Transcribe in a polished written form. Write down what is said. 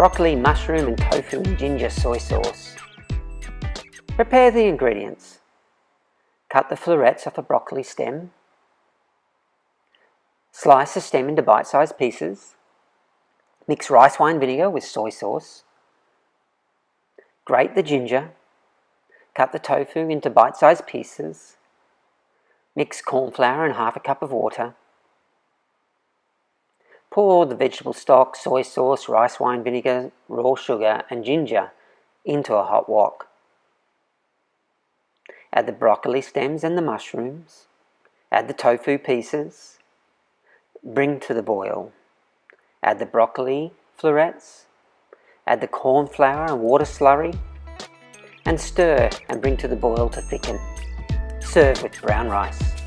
broccoli, mushroom and tofu and ginger soy sauce. Prepare the ingredients. Cut the florets off a broccoli stem. Slice the stem into bite-sized pieces. Mix rice wine vinegar with soy sauce. Grate the ginger. Cut the tofu into bite-sized pieces. Mix corn flour and half a cup of water. Pour the vegetable stock, soy sauce, rice wine vinegar, raw sugar and ginger into a hot wok. Add the broccoli stems and the mushrooms. Add the tofu pieces. Bring to the boil. Add the broccoli florets. Add the corn flour and water slurry. And stir and bring to the boil to thicken. Serve with brown rice.